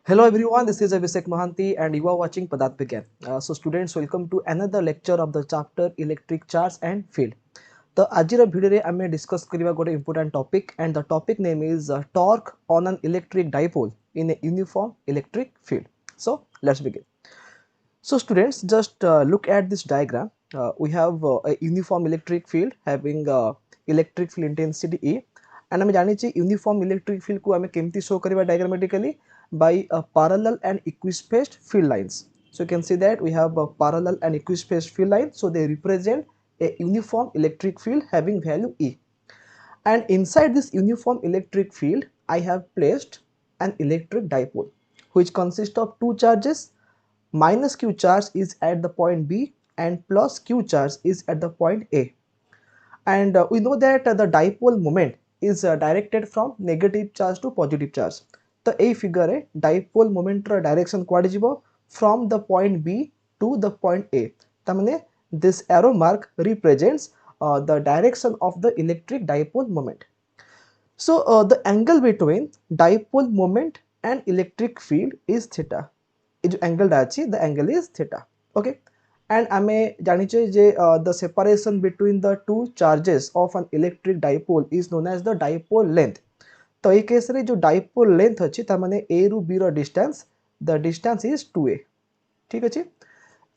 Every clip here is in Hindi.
Hello everyone, this is Abhishek Mohanty and you are watching Padat Vigyan. So students, welcome to another lecture of the chapter Electric Charge and Field. तो आजिर भिडियो रे आमे डिस्कस करिवा गोटे important topic and the topic name is torque on an electric dipole in a uniform electric field. So let's begin. So students, just look at this diagram. We have a uniform electric field having electric field intensity E, and आमे जानि छि uniform electric field को आमे केमती show करिवा diagrammatically by parallel and equispaced field lines. So you can see that we have a parallel and equispaced field lines, so they represent a uniform electric field having value E. And inside this uniform electric field, I have placed an electric dipole which consists of two charges. Minus q charge is at the point B and plus q charge is at the point A. And we know that the dipole moment is directed from negative charge to positive charge. So a figure dipole moment direction kuade jibo from the point B to the point A. Tamane this arrow mark represents the direction of the electric dipole moment. So the angle between dipole moment and electric field is theta. जो angle अछि, the angle is theta. Okay, and आमे जानिचे जे the separation between the two charges of an electric dipole is known as the dipole length. तो ये केस रे जो dipole length अछि ता माने A रु B row distance, the distance is 2A. ठीक अछि.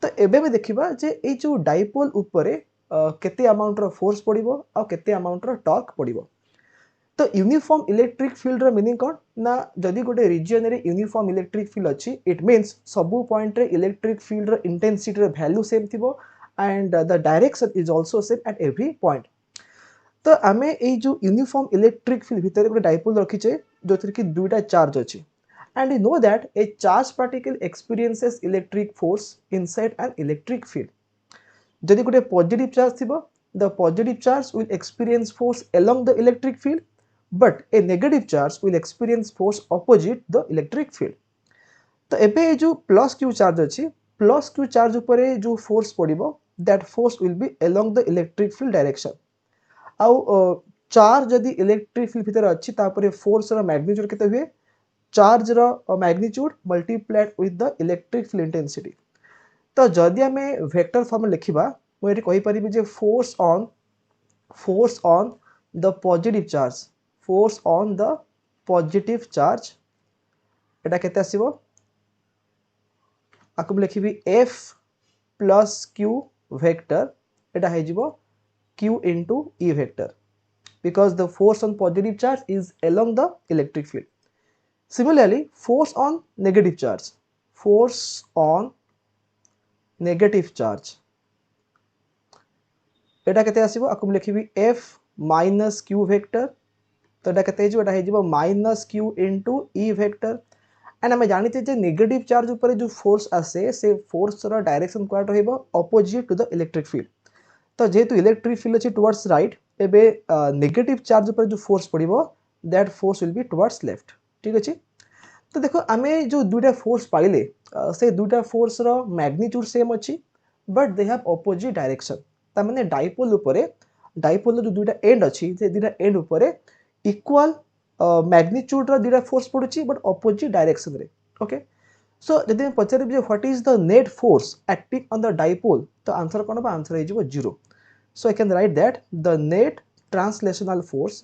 तो एबे में देखिबा जे ए जो dipole उपरे केते अमाउंट रो फोर्स पड़िबो आ केते अमाउंट रो टॉर्क पड़िबो. तो यूनिफॉर्म इलेक्ट्रिक फील्ड रो मीनिंग कोन ना जदी गोटे रीजन रे यूनिफॉर्म इलेक्ट्रिक फील्ड अछि इट मींस सबु पॉइंट रे इलेक्ट्रिक फील्ड रो इंटेंसिटी रो वैल्यू सेम थिबो and the direction is also same at every point. तो आमे ए जो यूनिफॉर्म इलेक्ट्रिक फील्ड भितर गोटे डाइपोल रखिचे जोथि कि दुईटा चार्ज अछि and you know that a charged particle experiences electric force inside an electric field. जदि गोटे पॉजिटिव चार्ज थिबो the positive charge will experience force along the electric field, but a negative charge will experience force opposite the electric field. तो एबे जो प्लस क्यू चार्ज अछि प्लस क्यू चार्ज ऊपर जो force पड़िबो that force will be along the electric field direction. आउ चार्ज जदि इलेक्ट्रिक फील्ड भितर अछि तापर फोर्स रो मैग्नीट्यूड केते हुए चार्ज रो magnitude multiplied with the electric field intensity. तो जदि आमे वेक्टर फॉर्म लिखिबा मु एठी कहि परिबि जे force on the positive charge, force on the positive charge एटा केते आसीबो आकु लिखिबि F प्लस Q वेक्टर एटा हे जिवो Q into E vector because the force on positive charge is along the electric field. Similarly, force on negative charge, force on negative charge एटा केते आसीबो आकु लिखिबि F minus Q vector तो एटा केते हिजो एटा हिजो minus Q into E vector. And हमें जानिते जे नेगेटिव चार्ज ऊपर जो फोर्स आसे से फोर्स रो डायरेक्शन क्वाड रहइबो opposite to the electric field. तो जेहेतु इलेक्ट्रिक फील्ड अछि टुवर्ड्स राइट एबे नेगेटिव चार्ज ऊपर जो फोर्स पड़िबो that force will be towards left. ठीक अछि. तो देखो आमे जो दुटा फोर्स पाइले से दुटा फोर्स रो मैग्नीट्यूड सेम अछि but they have opposite direction. ता माने डाइपोल ऊपर जो दुटा एंड अछि से दुटा एंड ऊपर इक्वल मैग्नीट्यूड रो दुटा फोर्स पडुछि बट ऑपोजिट डायरेक्शन रे. ओके. सो जदि हम पचारे जे what is the net force acting on the dipole तो आंसर कोन बा आंसर हे जिवो 0. So I can write that the net translational force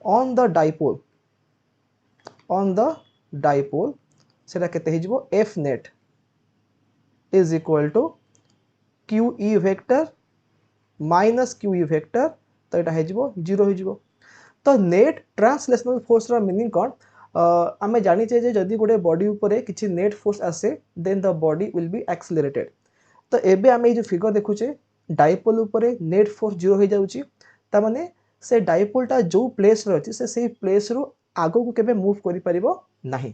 on the dipole सेटा केते हे जिवो F net is equal to QE vector minus QE vector तो एटा हे जिवो 0 हे जिवो. तो नेट ट्रांसलेशनल फोर्स रा मीनिंग कोन आमे जानि छे जे जदि गोटे बॉडी ऊपर किछि नेट फोर्स आसे then the body will be accelerated. तो एबे आमे जो फिगर देखुचे डाइपोल ऊपर नेट फोर्स 0 हो जाउची ता माने से डाइपोलटा जो प्लेस रे अछि से प्लेस रो आगो को केबे मूव करि परिबो नाही.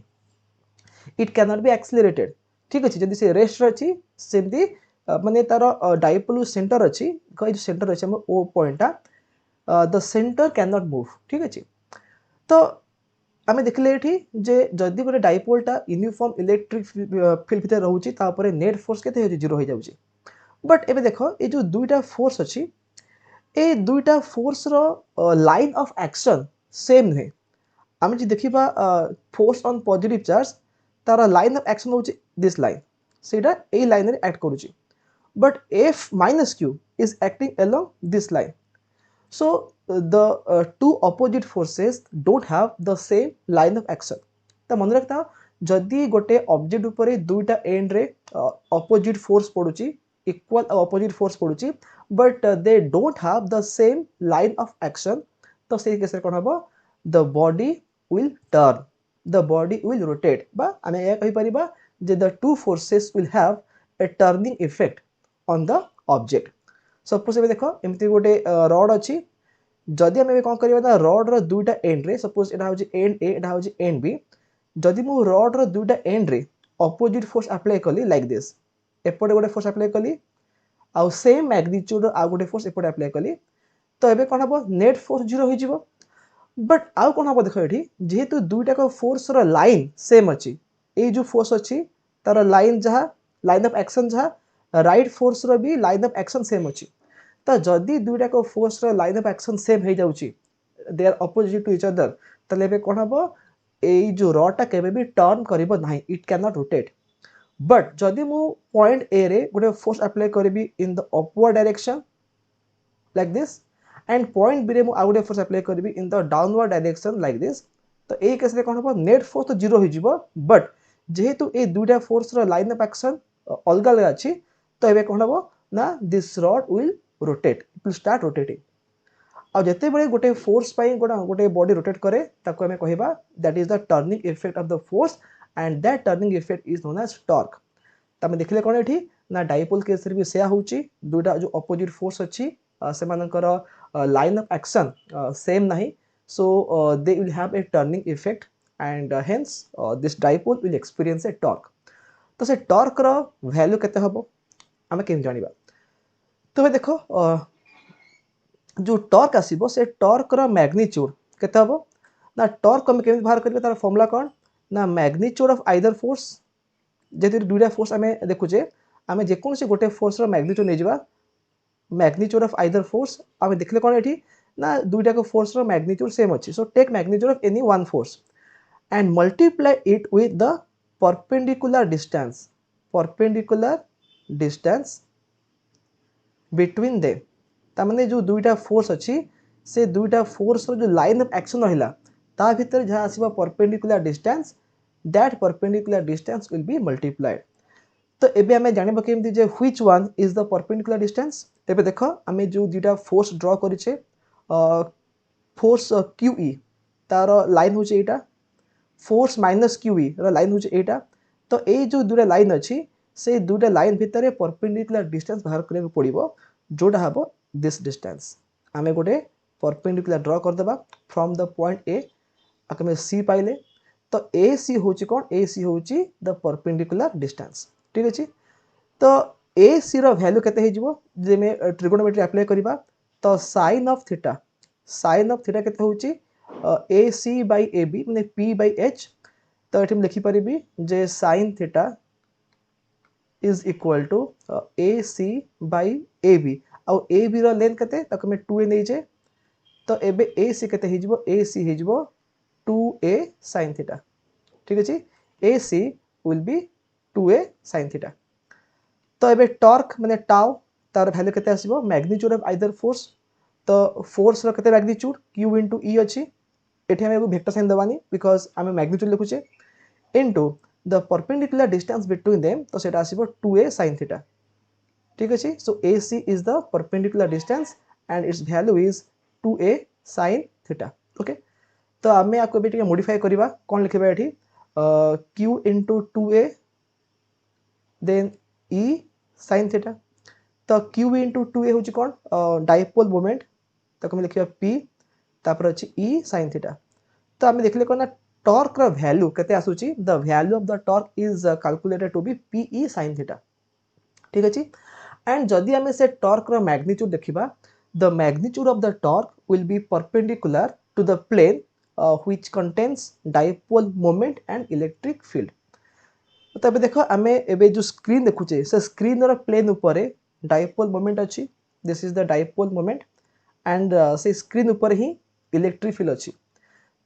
It can not be accelerated. ठीक अछि. जदि से रेस्ट रे अछि सेमती माने तार डाइपोल सेंटर अछि कहि जो सेंटर अछि हम ओ पॉइंटटा the center can not move. ठीक अछि. तो आमे देखले एठी जे जदि गोटे डाइपोलटा यूनिफॉर्म इलेक्ट्रिक फील्ड भितर रहउची ता ऊपर नेट फोर्स केते हो 0 हो जाउची. बट एबे देखो ए जो दुईटा फोर्स अछि ए दुईटा फोर्स रो लाइन ऑफ एक्शन सेम नुहे आम जी देखा फोर्स ऑन पॉजिटिव चार्ज तार लाइन ऑफ एक्शन होची दिस लाइन सेटा ए लाइन रे एक्ट करूची but F minus Q is acting along this line. So the two opposite forces don't have the same line of action. तो मन रखता जदि गोटे ऑब्जेक्ट ऊपर दुईटा एंड रे ऑपोजिट फोर्स पड़ुची इक्वल ऑपोजिट फोर्स पड़ुची but they don't have the same line of action तो से केस रे कोन हबो the body will turn the body will rotate बा आमे या कहि परिबा जे the two forces will have a turning effect on the object. Suppose ए देख एमती गोटे रड अच्छी जदि आम कौन करवा रड रुईटा एंड रे सपोज यहाँ हूँ एंड ए यहाँ हूँ एंड बी जदि मु रड रुईटा एंड रे अपोजिट फोर्स अप्लाई कली लाइक दिस एपटे गोटे फोर्स अप्लाई कली आउ सेम मैग्निट्यूड आउ गोटे फोर्स एपटे अप्लाई कली तो ये कौन हम नेट फोर्स 0 हो बट आउ कौन हम देख ये जेहेतु दुईटा फोर्स लाइन सेम अच्छी ये जो फोर्स अच्छी तार लाइन जहाँ लाइन ऑफ एक्शन जहाँ राइट फोर्स रो भी लाइन ऑफ एक्शन सेम अच्छी तो जदि दुईटा को फोर्स रो लाइन ऑफ एक्शन सेम हो जाउची they are opposite to each other तले बे कोन हबो ए जो रॉटा केबे भी टर्न करिवो नाही it can not rotate but जदि मु पॉइंट ए रे गोटे फोर्स अप्लाई करबी in the upward direction like this and point B रे मु आ गोटे फोर्स अप्लाई करबी in the downward direction like this तो ए केस रे कोन हबो नेट फोर्स तो 0 हो जिवो बट जेहेतु ए दुईटा फोर्स रो लाइन ऑफ एक्शन अलग अलग अच्छी तो ये कौन हम ना this rod will rotate it will start rotating आ जिते बड़े गोटे फोर्स गोटे बॉडी रोटेट करे ताको हमें कहबा that is the turning effect of the force and that turning effect is known as torque तमे देखले कोन एठी ना डाइपोल केस रे भी सेया होची दुटा जो अपोजिट फोर्स अच्छी से मानकर लाइन ऑफ एक्शन सेम नहीं so they will have a turning effect and hence this dipole will experience a torque तो से टॉर्क रो वैल्यू केते हबो आमे केम जानिबा तो देखो जो टॉर्क आसीबो से टॉर्क रो मैग्नीट्यूड केते हबो ना टॉर्क हम केम बाहर करबे तार फार्मूला कोन ना मैग्नीट्यूड ऑफ आइदर फोर्स जेति दुटा फोर्स आमे देखुचे आमे जे कोन से गोटे फोर्स रो मैग्नीट्यूड नै जिबा मैग्नीट्यूड ऑफ आइदर फोर्स आमे देखले कोन एठी ना दुटा को फोर्स रो मैग्नीट्यूड सेम अछि so take magnitude of any one force and multiply it with the perpendicular distance between them ता माने जो दुईटा फोर्स अच्छी से दुईटा फोर्स रो जो लाइन ऑफ एक्शन रहिला ता भीतर जहाँ आसीबा perpendicular distance that perpendicular distance will be multiplied तो एबे हमें जानिबा केमति जे which one is the perpendicular distance एबे देखो हमें जो दुईटा फोर्स ड्रॉ करिछे फोर्स QE तार लाइन होचे एटा फोर्स माइनस QE लाइन होचे एटा तो ए जो दुटा लाइन अच्छी से दुटा लाइन भितर परपेंडिकुलर डिस्टेंस बाहर करबा पड़िबो जोटा हबो दिस डिस्टेंस आमे गोटे परपेंडिकुलर ड्रॉ कर देबा फ्रॉम द पॉइंट ए आके सी पाइले तो AC होची कोन AC होची द परपेंडिकुलर डिस्टेंस ठीक अछि तो AC रो वैल्यू केते हे जिवो जे में ट्रिगोनोमेट्री अप्लाई करबा तो sin ऑफ थीटा केते होची AC by AB माने P by H तो ये लिखि परिबी जे sin theta is equal to AC by AB आउ AB रो लेंथ केते ताको में 2a नै जे तो एबे AC केते हे जिवो AC हे जिवो 2a sin थीटा ठीक अछि AC will be 2a sin theta तो एबे टॉर्क माने टाउ तार वैल्यू केते आसीबो मैग्नीट्यूड ऑफ आइदर फोर्स तो फोर्स रो केते मैग्नीट्यूड Q into E अछि एठी हमें वेक्टर साइन दबानी बिकॉज हमें मैग्नीट्यूड लिखुचे into the perpendicular distance between them तो सेटा आसीबो 2a sin थीटा ठीक अछि so AC is the perpendicular distance and its value is 2a sin theta okay तो हमें आपको बेटी मॉडिफाई करबा कोन लिखबा एठी Q into 2a then E sin theta तो Q into 2a होची कोन डाइपोल मोमेंट ताको हम लिखिबा P तापर अछि E sin थीटा तो हमें देखले कोन टॉर्क रा वैल्यू केते आसुची the value of the torque is calculated to be PE sin theta ठीक अछि एंड जदि हमें से टॉर्क रा मैग्नीट्यूड देखिबा the magnitude of the torque will be perpendicular to the plane which contains dipole moment and electric field तो एबे देखो हमें एबे जो स्क्रीन देखुचे से स्क्रीन रा प्लेन ऊपर डाइपोल मोमेंट अछि this is the dipole moment and से स्क्रीन ऊपर ही इलेक्ट्रिक फील्ड अच्छी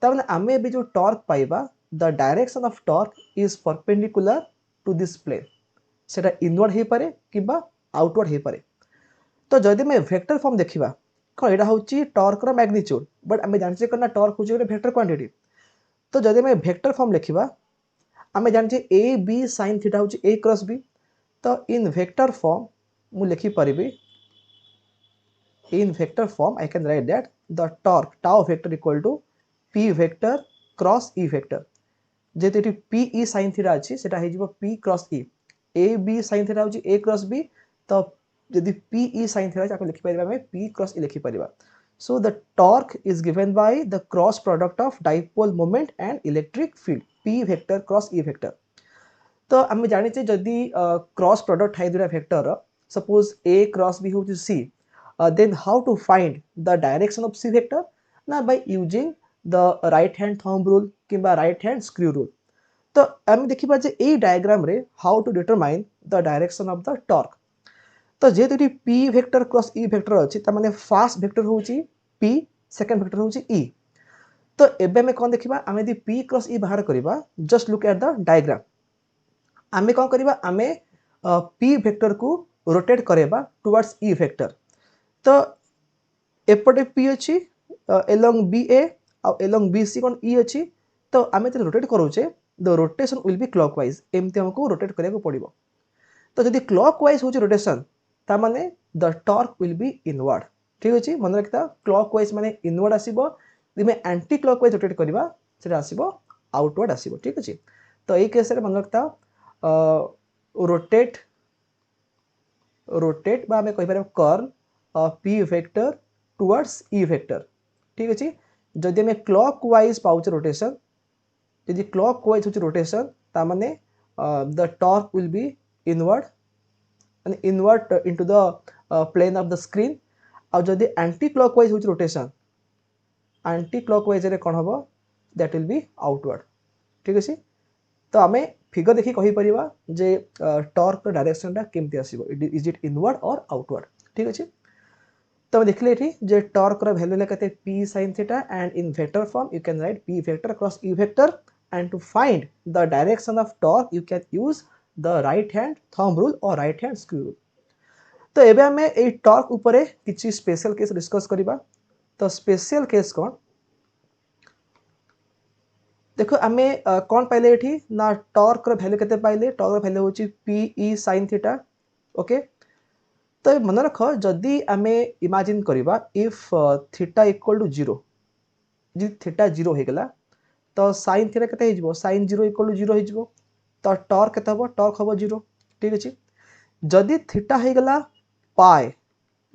तमें आम ए जो टॉर्क पाइबा the direction of torque is perpendicular to this plane सेटा इनवर्ड हो पारे कि आउटवर्ड हो पारे तो जदि मैं वेक्टर फॉर्म देखा कौन यहाँ हूँ टॉर्क मैग्नीट्यूड बट आम जानचे कौन वेक्टर क्वांटिटी तो जदि मैं वेक्टर फॉर्म लिखा आम जानचे ए बी साइन थीटा हूँ ए क्रॉस बी तो इन वेक्टर फॉर्म मु लिखि परिबी in vector form I can write that the torque tau vector equal to p vector cross e vector जेते eighty p e sin theta अछि सेटा हे जिवो p cross e a b sin theta होछि a cross b तो यदि p e sin theta ताको लिखि परिबा हमें p cross e लिखि परिबा so the torque is given by the cross product of dipole moment and electric field p vector cross e vector तो आम जानी जदि क्रॉस प्रोडक्ट है दुटा vector suppose a cross b होछि c then how to find the direction of c vector ना by using the right hand thumb rule किंबा right hand screw rule तो आम देखिबा जे ए डायग्राम रे how to determine the direction of the torque तो जेहेतु एटी p vector cross e vector अछि त माने फर्स्ट वेक्टर होछि p सेकंड वेक्टर होछि e तो एबे में कोन देखिबा आमे यदि p क्रॉस e बाहर करिबा just look at the diagram आमे कोन करिबा आमे p वेक्टर को रोटेट करेबा टुवर्ड्स e वेक्टर तो एपटे p अच्छी along B A along B C कौन ई अच्छी तो आम जो रोटेट करोचे the rotation will be clockwise एमती हमको रोटेट करिया पड़िबो तो जदि क्लॉकवाइज होची रोटेशन ता माने the torque will B inward ठीक अछि मन रखता क्लॉकवाइज माने इनवर्ड आसीबो जदि मैं एंटी क्लॉकवाइज रोटेट करबा सेटा आसीबो आउटवर्ड आसीबो ठीक अछि तो एई केस रे मन रखता रोटेट रोटेट बा हमें कहि पारे curl p vector towards e vector ठीक अछि जदि हमें क्लॉकवाइज पाउच रोटेशन यदि क्लॉकवाइज होची रोटेशन ता माने the torque will B inward and inward into the plane of the screen और जदि एंटी क्लॉकवाइज होची रोटेशन एंटी क्लॉकवाइज रे कोन हबो दैट विल बी आउटवर्ड ठीक अछि तो आमे फिगर देखि कहि परिबा जे टॉर्क रो डायरेक्शन ता केमति आसीबो इज इट इनवर्ड और आउटवर्ड ठीक अछि तो देखले एठी जे टॉर्क रो value लेकते p sin theta and in vector form you can write p vector cross e vector and to find the direction of torque you can use the right hand thumb rule or right hand screw rule तो एबे हमें ए टॉर्क ऊपर किछि स्पेशल केस डिस्कस करिबा तो स्पेशल केस कोन देखो आमे कोन पाइले एठी ना टॉर्क रो वैल्यू केते पाइले टॉर्क रो वैल्यू होची p e sin theta okay तो मन रख जदि आमे इमेजिन करिबा इफ थीटा इक्वल टू 0 जी थीटा 0 हो गला तो sin थीटा केते हिजबो sin 0 इक्वल टू 0 हिजबो तो टॉर्क केते हबो टॉर्क हबो 0 ठीक अछि जदि थीटा हो गला पाई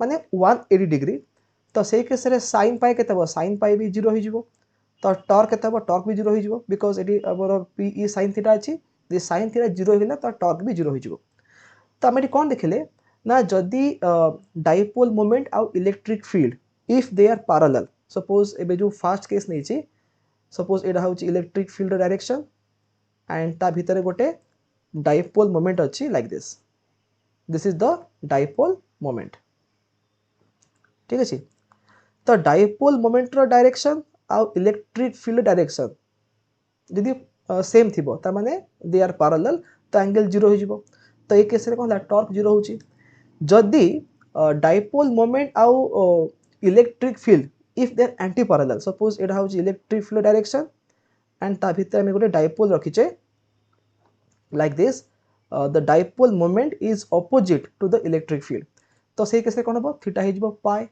माने 180 डिग्री तो सेही केस रे sin पाई केते हबो sin पाई भी 0 हिजबो तो टॉर्क केते हबो टॉर्क भी 0 हिजबो बिकॉज़ एटी हमर p e sin थीटा अछि जे sin थीटा 0 हो गला तो टॉर्क भी 0 हिजबो तो हम एटी कोन देखले ना जदि डाइपोल मोमेंट आउ electric field if they are parallel suppose एबे जो फर्स्ट केस नै छी सपोज एडा होची इलेक्ट्रिक फील्ड डायरेक्शन एंड ता भीतर गोटे डाइपोल मोमेंट अछि like this is the dipole moment ठीक अछि तो डाइपोल मोमेंट रो डायरेक्शन आउ इलेक्ट्रिक फील्ड डायरेक्शन यदि सेम थिबो ता माने दे आर पैरेलल तो एंगल 0 हो जिवो तो ए केस रे कोन टॉर्क 0 होची जदि डाइपोल मोमेंट आउ electric field if they are anti parallel suppose एडा होची इलेक्ट्रिक फील्ड डायरेक्शन एंड ता भीतर हम गोटे डाइपोल रखिचे like this the dipole moment is opposite to the electric field तो सेही केस रे कोन हबो थीटा हिजबो पाई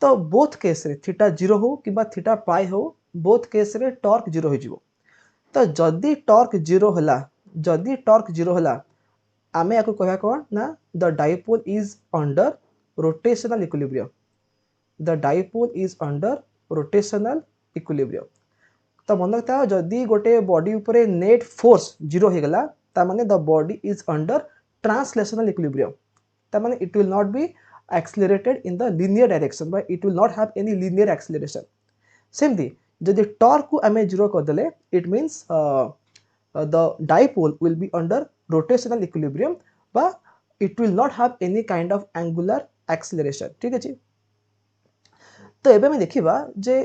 तो बोथ केस रे थीटा 0 हो किबा थीटा पाई हो बोथ केस रे टॉर्क 0 हिजबो तो जदि टॉर्क 0 होला जदि टॉर्क 0 होला आमे याको कहया कोन ना the dipole is under rotational equilibrium the dipole is under rotational equilibrium तो मन रखता जदि गोटे बॉडी ऊपर नेट फोर्स 0 हो गला ता माने the body is under translational equilibrium ता माने it will not B accelerated in the linear direction but it will not have any linear acceleration सेमती जदि टॉर्क को आमे 0 कर देले it means the dipole will be under rotational equilibrium but it will not have any kind of angular acceleration ठीक अछि तो एबे हम देखिबा जे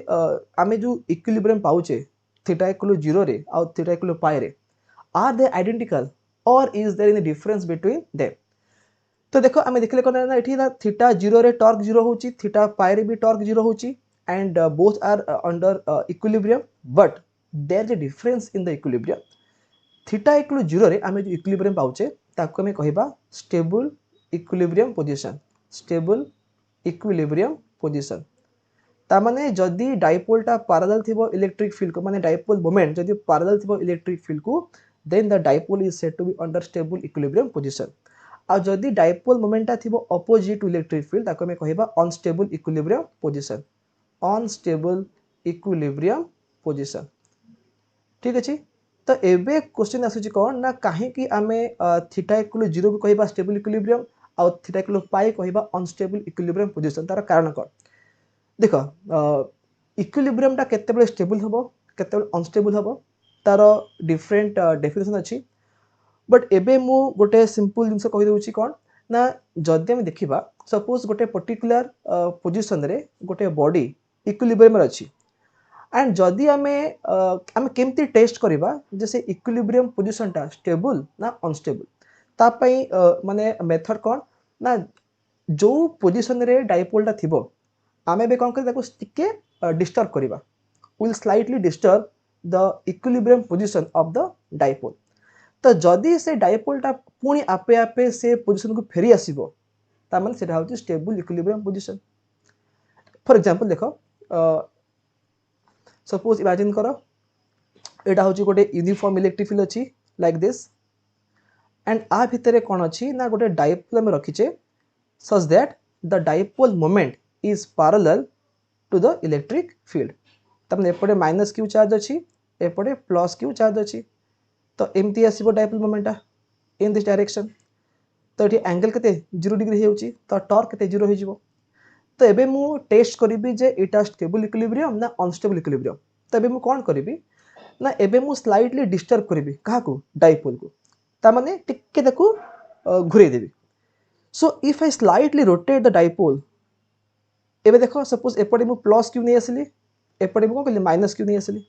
आमे जो इक्विलिब्रियम पाउचे थीटा इक्वल 0 रे और थीटा इक्वल पाई रे, are they identical or is there any difference between them? तो देखो आमे देखले कोन ना एठी ना थीटा 0 रे टॉर्क 0 होची, थीटा पाई रे भी टॉर्क 0 होची, and both are under equilibrium, but there is a difference in the equilibrium. Theta equal 0 रे आमे जो इक्विलिब्रियम पाउचे ताको आमे कहिबा stable equilibrium position. Stable equilibrium position ता माने जदि डाइपोलटा पैरेलल थिबो इलेक्ट्रिक फील्ड को, माने डाइपोल मोमेंट जदि पैरेलल थिबो इलेक्ट्रिक फील्ड को, then the dipole is said to be under stable equilibrium position. आ जदि डाइपोल मोमेंटा थिबो अपोजिट टू इलेक्ट्रिक फील्ड ताको आमे कहिबा unstable equilibrium position. Unstable equilibrium position. ठीक अछि. तो एबे क्वेश्चन आसुची कोन ना काहे कि आमे थीटा इक्वल 0 को कहिबा स्टेबल इक्विलिब्रियम और थीटा इक्वल पाई कहिबा अनस्टेबल इक्विलिब्रियम पोजीशन. तार कारण कोन देख, इक्विलिब्रियमटा केतेबेले स्टेबल हबो केतेबेले अनस्टेबल हबो तार डिफरेंट डेफिनेशन अछि. बट एबे मु गोटे सिंपल जिंस कहि दउची कोन ना जदि हम देखिबा सपोज गोटे पर्टिकुलर पोजीशन रे गोटे बॉडी इक्विलिब्रियम रे अछि, एंड जदि आमे केमती टेस्ट करिबा जे से इक्विलिब्रियम पोजीशनटा स्टेबल ना अनस्टेबल. ता पई माने मेथड कोन ना जो पोजीशन रे डाइपोलटा थिबो आमे बे कोन कर ताको टिके डिस्टर्ब करिबा. Will slightly disturb the equilibrium position of the dipole. तो जदि से डाइपोलटा पुणी आपे आपे से पोजीशन को फेरी आसीबो ता माने सेटा होची stable equilibrium position. For example देखो, सपोज इमेजिन करो एटा होची गोटे यूनिफॉर्म इलेक्ट्रिक फील्ड अछि लाइक दिस, एंड आ भितरे कोन अछि ना गोटे डाइपोल में रखिचे such that the dipole moment is parallel to the electric field. तमने एपटे माइनस क्यू चार्ज अछि, एपटे प्लस क्यू चार्ज अछि. तो एमती आसीबो डाइपोल मोमेंटा इन दिस डायरेक्शन. तो एठी एंगल केते 0 डिग्री हेउची, तो टॉर्क केते 0 हो जिवो. तो एबे मु टेस्ट करिबी जे एटा स्टेबल इक्विलिब्रियम ना अनस्टेबल इक्विलिब्रियम. तो एबे मु कोन करिबी ना एबे मु स्लाइटली डिस्टर्ब करिबी काहाकू डाइपोल को. ता माने टिके देखु घुरे देबी. So if I slightly rotate the dipole, एबे देखो सपोज एपटे मु प्लस क्यू नै आसली, एपटे मु कोन कली माइनस क्यू नै आसली.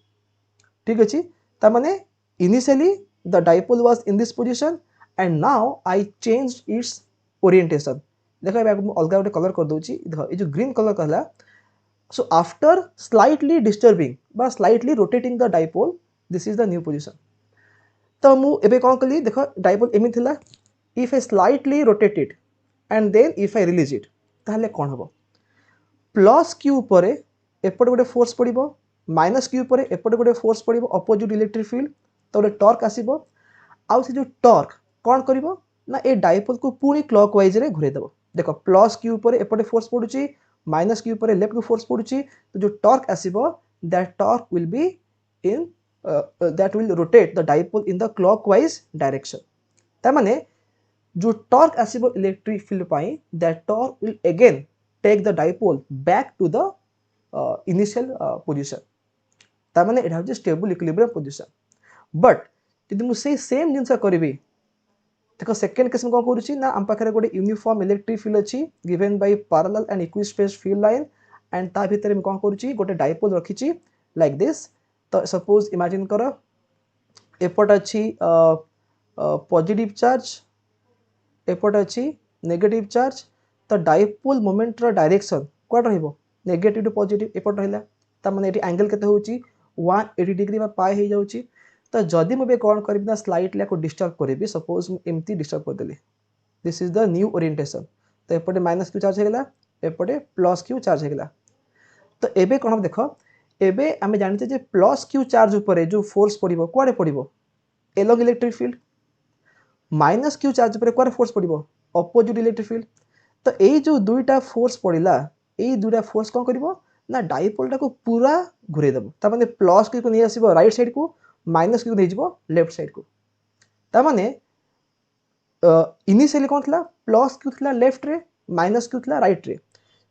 ठीक अछि. ता माने initially the dipole was in this position and now I changed it's orientation. देखो एबे मु अलगा गोटे कलर कर दोची. देखो ए जो ग्रीन कलर कहला, सो आफ्टर स्लाइटली डिस्टर्बिंग बा slightly rotating the dipole, this is the new position. तो मु एबे कोन कली देखो डाइपोल एमि थिला, if I slightly rotate it and then if I release it ताहले कोन हबो प्लस क्यू परे एपटे गोटे फोर्स पड़िबो, माइनस क्यू परे एपटे गोटे फोर्स पड़िबो अपोजिट इलेक्ट्रिक फील्ड. तो गोटे टॉर्क आसीबो. आउ से जो टॉर्क कोन करिवो ना ए डाइपोल को पूरी क्लॉकवाइज रे घुरे देबो. देखो प्लस क्यू परे एपटे फोर्स पडुची, माइनस क्यू परे लेफ्ट को फोर्स पडुची. तो जो टॉर्क आसीबो that torque will be in that will rotate the dipole in the clockwise direction. ता माने जो टॉर्क आसीबो इलेक्ट्रिक फील्ड पाई, that torque will again take the dipole back to the initial position. ता माने एटा होची स्टेबल इक्विलिब्रियम पोजीशन. बट यदि मु से सेम जिंस करबी, देखो सेकंड केस में कोन करूची ना हम पाखरे गोटे यूनिफॉर्म इलेक्ट्रिक फील्ड अछि given by parallel and equispace field line, and ता भितरे में कोन करूची गोटे डाइपोल रखिची लाइक दिस. तो सपोज इमेजिन करो एपट अच्छी पॉजिटिव चार्ज, एपट अच्छी नेगेटिव चार्ज. तो डाइपोल मोमेंट रो डायरेक्शन कोड रहइबो नेगेटिव टू पॉजिटिव एपट रहिला. ता माने एटी एंगल केते होउची 180 डिग्री बा पाई हे जाउची. तो जदि मबे कोन करबी ना स्लाइटली को डिस्टर्ब करबी, सपोज एमती डिस्टर्ब कर देली, this is the new orientation. तो एपटे माइनस क्यू चार्ज हेगला, एपटे प्लस क्यू चार्ज हेगला. तो एबे कोन देखो एबे आमे जानते जे प्लस क्यू चार्ज ऊपर जो फोर्स पड़िबो कोडे पड़िबो along electric field, minus Q charge ऊपर कोडे फोर्स पड़िबो अपोजिट इलेक्ट्रिक फील्ड. तो एई जो दुईटा फोर्स पड़िला, एई दुईटा फोर्स कोन करिवो ना डाइपोलटा को पूरा घुरे देबो. ता माने प्लस क्यू को नै आसीबो राइट साइड को, माइनस क्यू नै जिवो लेफ्ट साइड को. ता माने इनिशियली कोन थला प्लस क्यू थला लेफ्ट रे, माइनस क्यू थला राइट रे.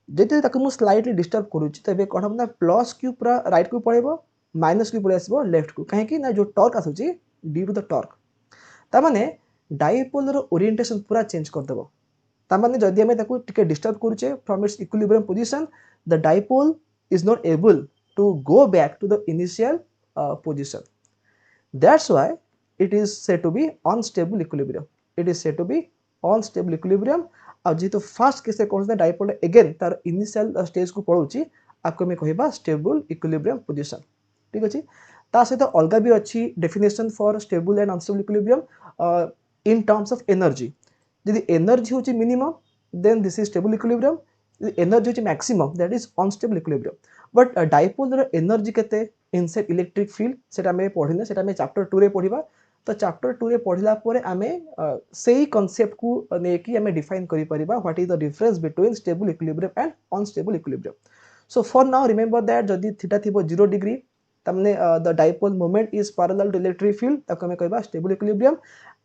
जदि ताको मु स्लाइटली डिस्टर्ब करूची तबे कोन हम ना प्लस क्यू पूरा राइट को पळेबो, माइनस क्यू पळे आसीबो लेफ्ट को. काहे कि ना जो टॉर्क आसुची ड्यू टू द टॉर्क. ता माने डाइपोल रो ओरिएंटेशन पूरा चेंज कर देबो. ता माने जदि हमें ताको टिके डिस्टर्ब करूचे from its equilibrium position, the dipole is not able to go back to the initial position. That's why it is said to be unstable equilibrium. It is said to be unstable equilibrium. और जेहेतु फास्ट केस कौन सा डायपोल अगेन तार इनिशियल स्टेज को पड़ोची आपको मैं कहबा स्टेबल इक्विलिब्रियम पोजीशन ठीक अछि ता सहित अलगा भी अच्छी definition for stable and unstable equilibrium in terms of energy यदि एनर्जी होची minimum then this is stable equilibrium energy होची maximum that is unstable equilibrium but dipole रो एनर्जी केते इनसाइड इलेक्ट्रिक फील्ड सेटा में पढ़िने सेटा में चैप्टर 2 रे पढ़िबा तो चैप्टर 2 रे पढ़िला परे आमे सेही कांसेप्ट को नेकी आमे डिफाइन करि परिबा what is the difference between stable equilibrium and unstable equilibrium so for now remember that जदि थीटा थिबो 0 डिग्री तमने the dipole moment is parallel to electric field तक हमें कहबा stable equilibrium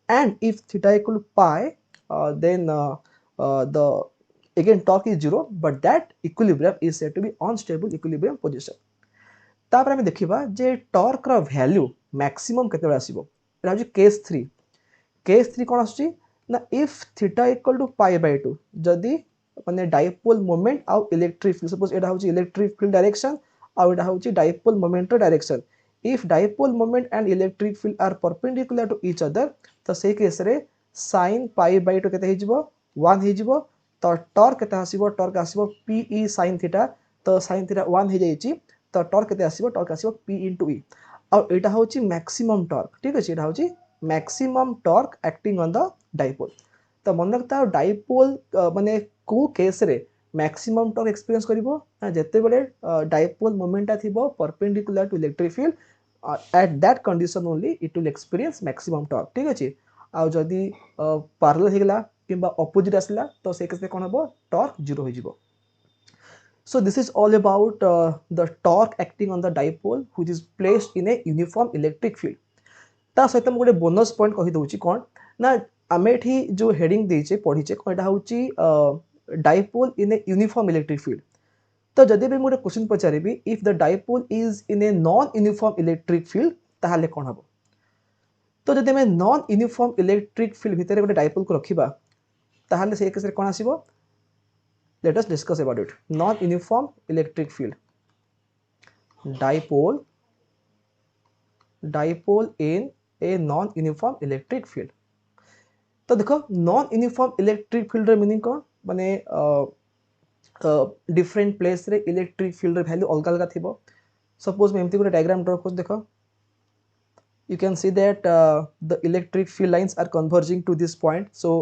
and if theta equal pi then the again torque is 0 but that equilibrium is said to be unstable equilibrium position तापर हमें देखिबा जे टॉर्क रा वैल्यू मैक्सिमम केते बेला आसीबो एटा होची केस 3 कोन आछी ना if theta equal to pi by 2 जदी माने डायपोल मोमेंट आउ इलेक्ट्रिक फील्ड सपोज एटा होची इलेक्ट्रिक फील्ड डायरेक्शन आउ एटा होची डायपोल मोमेंट रा direction if dipole moment and electric field are perpendicular to each other तो से केस रे sin पाई बाय 2 केते हिजबो 1 हिजबो तो टॉर्क केते आसीबो टॉर्क आसीबो p e sin थीटा तो sin थीटा 1 हे जाईची तो टॉर्क केते आसीबो टॉर्क आसीबो p into e और एटा होची मैक्सिमम टॉर्क ठीक अछि एटा होची maximum torque acting on the dipole तो मन रखता डायपोल माने को केस रे मैक्सिमम टॉर्क एक्सपीरियंस करिवो जते बेले डायपोल मोमेंटा थिबो perpendicular to electric field at that condition only it will experience maximum torque ठीक अछि आ जदि पैरेलल हेगला किंबा ऑपोजिट आसला तो से केस कोन हबो टॉर्क 0 हो जिवो so this is all about the torque acting on the dipole which is placed in a uniform electric field ता सहित हम गोटे बोनस पॉइंट कहि दउची कोन ना आमे एठी जो हेडिंग देइचे पढिचे कोटा होची dipole in a uniform electric field तो जदि भी मोटे क्वेश्चन पचारिबी if the dipole is in a non uniform electric field ताहाले कोन हबो तो जदि मैं नॉन यूनिफॉर्म इलेक्ट्रिक फील्ड भितर गोटे डायपोल को रखिबा ताहाले से केस रे कोन आसीबो let us discuss about it non uniform electric field dipole in a non uniform electric field तो देखो नॉन यूनिफॉर्म इलेक्ट्रिक फील्ड रे मीनिंग कोन माने डिफरेंट प्लेस रे इलेक्ट्रिक फील्ड रे वैल्यू अलग अलग थिबो सपोज मैं एमती गोटे डायग्राम ड्रा कर देखो you can see that the electric field lines are converging to this point so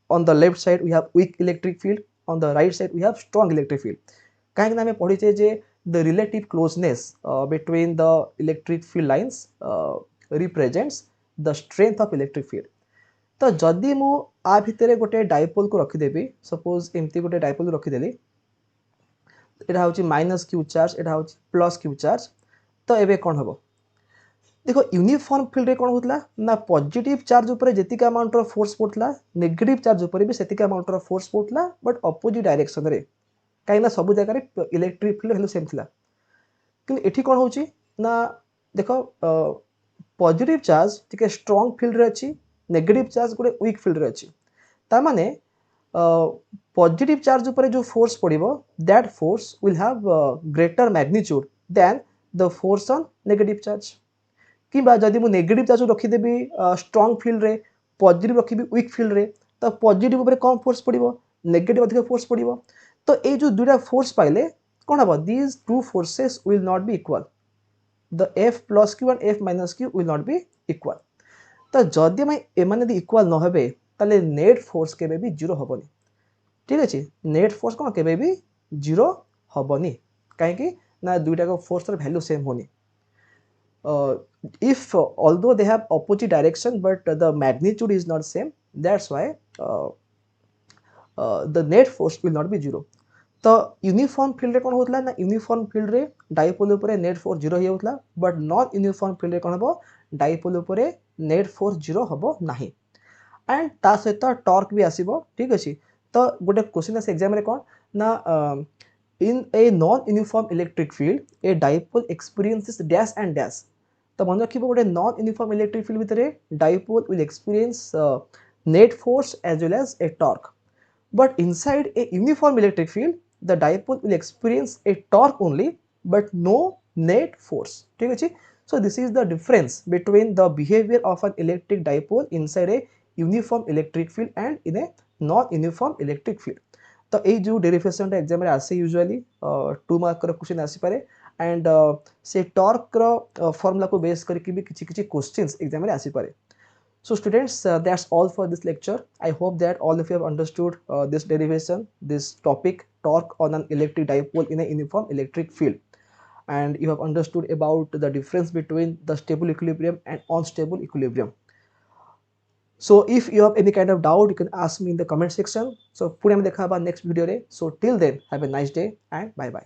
on the left side we have weak electric field on the right side we have strong electric field काहे ना हमें पढिचे जे the relative closeness between the electric field lines represents the strength of electric field तो जदि मु आ भितरे गोटे डायपोल को रखि देबी सपोज एमती गोटे डायपोल रखि देली एटा होची माइनस q चार्ज एटा होची प्लस q चार्ज तो एबे कोन हबो देखो यूनिफॉर्म फील्ड रे कोन होतला ना पॉजिटिव चार्ज ऊपर जेतिका अमाउंट रो फोर्स पड़तला नेगेटिव चार्ज ऊपर भी सेतिका अमाउंट रो फोर्स पड़तला बट अपोजिट डायरेक्शन रे काई ना सब जगह रे इलेक्ट्रिक फील्ड हेलो सेम थिला कि एठी कोन होची ना देखो पॉजिटिव चार्ज ठीक है स्ट्रांग फील्ड रे अछि नेगेटिव चार्ज गोटे वीक फील्ड रे अछि ता माने पॉजिटिव चार्ज ऊपर जो फोर्स पड़िबो that force will have greater magnitude than the force on negative charge किबा जदि मु नेगेटिव चार्ज रखि देबी स्ट्रांग फील्ड रे पॉजिटिव रखिबी वीक फील्ड रे तो पॉजिटिव ऊपर कम फोर्स पड़िबो नेगेटिव अधिक फोर्स पड़िबो तो ए जो दुटा फोर्स पाइले कोन हबो these two forces will not B equal the f plus q and f minus q will not be equal तो जदि मैं एमाने दि इक्वल न हेबे ताले नेट फोर्स केबे भी 0 हबनी ठीक अछि नेट फोर्स कोन केबे भी 0 हबनी काहे कि ना दुटा को फोर्स र वैल्यू सेम होनी if although they have opposite direction but the magnitude is not same that's why the net force will not be 0 तो यूनिफॉर्म फील्ड रे कोन होतला ना यूनिफॉर्म फील्ड रे डायपोल ऊपर नेट फोर्स 0 हे होतला बट नॉन यूनिफॉर्म फील्ड रे कोन हबो डायपोल ऊपर नेट फोर्स 0 हबो नाही एंड ता सहित टॉर्क भी आसीबो ठीक अछि तो गोटे क्वेश्चन है एग्जाम रे कोन ना in a non-uniform electric field, a dipole experiences dash and dash. तो मन रखिबो गोटे नॉन यूनिफॉर्म इलेक्ट्रिक फील्ड भितरे dipole will experience net force as well as a torque but inside a uniform electric field the dipole will experience a torque only but no net force. ठीक अछि. So this is the difference between the behavior of an electric dipole inside a uniform electric field and in a non-uniform electric field. तो ये जो डेरिवेशन एग्जाम आसे यूजुअली 2 मार्क क्वेश्चन आसी पारे एंड से टॉर्क फॉर्मूला को बेस करके भी किछि किछि क्वेश्चंस एग्जाम आसी पारे. So students, that's all for this lecture. I hope that all of you have understood this derivation, this topic, torque on an electric dipole in a uniform electric field, and you have understood about the difference between the stable equilibrium and unstable equilibrium. So if you have any kind of doubt, you can ask me in the comment section. So Pune में देखा next video रे. So till then, have a nice day and bye bye.